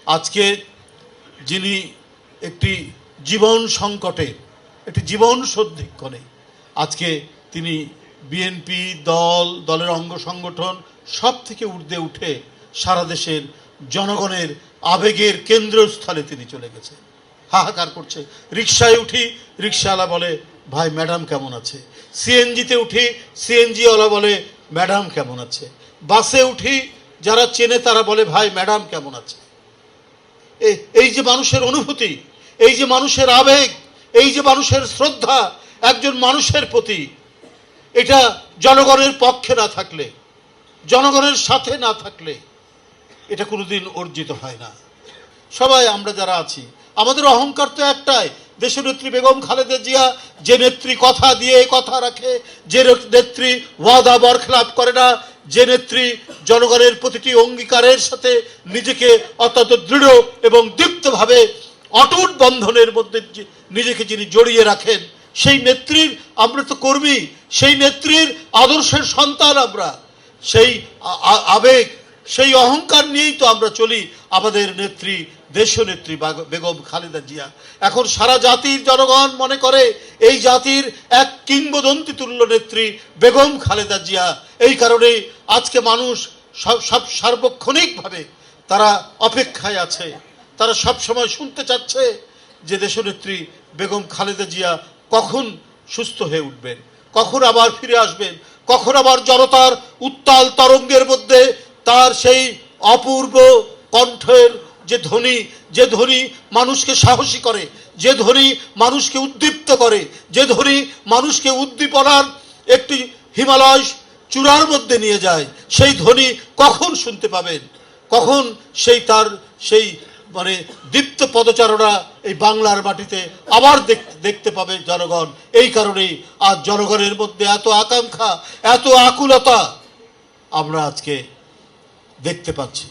আজকে যিনি একটি জীবন সংকটে, একটি জীবন সন্ধিক্ষণে আজকে তিনি বিএনপি দলের অঙ্গ সংগঠন সব থেকে ঊর্ধ্বে উঠে সারা দেশের জনগণের আবেগের কেন্দ্রস্থলে তিনি চলে গেছে। হাহাকার করছে। রিকশায় উঠি, রিকশাওয়ালা বলে ভাই ম্যাডাম কেমন আছে। সিএনজিতে উঠি, সিএনজিওয়ালা বলে ম্যাডাম কেমন আছে। বাসে উঠি, যারা চেনে তারা বলে ভাই ম্যাডাম কেমন আছে। এই যে মানুষের অনুভূতি, এই যে মানুষের আবেগ, এই যে মানুষের শ্রদ্ধা একজন মানুষের প্রতি, এটা জনগণের পক্ষে না থাকলে, জনগণের সাথে না থাকলে এটা কোনোদিন অর্জিত হয় না। সবাই আমরা যারা আছি আমাদের অহংকার তো একটাই, দেশনেত্রী বেগম খালেদা জিয়া যে নেত্রী কথা দিয়ে কথা রাখে, যে নেত্রী ওয়াদা বরখেলাপ করে না, যে নেত্রী জনগণের প্রতিটি অঙ্গীকারের সাথে নিজেকে অত্যন্ত দৃঢ় এবং দীপ্তভাবে অটুট বন্ধনের মধ্যে নিজেকে যিনি জড়িয়ে রাখেন, সেই নেত্রীর আমরা তো কর্মী, সেই নেত্রীর আদর্শের সন্তান আমরা। সেই আবেগ, সেই অহংকার নিয়েই তো আমরা চলি। আমাদের নেত্রী, দেশনেত্রী বেগম খালেদা জিয়া এখন সারা জাতির জনগণ মনে করে এই জাতির এক কিংবদন্তি তুল্য নেত্রী বেগম খালেদা জিয়া। এই কারণে আজকে মানুষ সব সার্বক্ষণিকভাবে তারা অপেক্ষায় আছে, তারা সব সময় শুনতে চাচ্ছে যে দেশনেত্রী বেগম খালেদা জিয়া কখন সুস্থ হয়ে উঠবেন, কখন আবার ফিরে আসবেন, কখন আবার জনতার উত্তাল তরঙ্গের মধ্যে তার সেই অপূর্ব কণ্ঠের যে ধ্বনি মানুষকে সাহসী করে, যে ধ্বনি মানুষকে উদ্দীপ্ত করে, যে ধ্বনি মানুষকে উদ্দীপনার একটি হিমালয় চূড়ার মধ্যে নিয়ে যায়, সেই ধ্বনি কখন শুনতে পাবেন, কখন তার সেই মানে দীপ্ত পদচারণা এই বাংলার মাটিতে আবার দেখতে পাবে জনগণ। এই কারণেই আজ জনগণের মধ্যে এত আকাঙ্ক্ষা, এত আকুলতা আমরা আজকে দেখতে পাচ্ছি।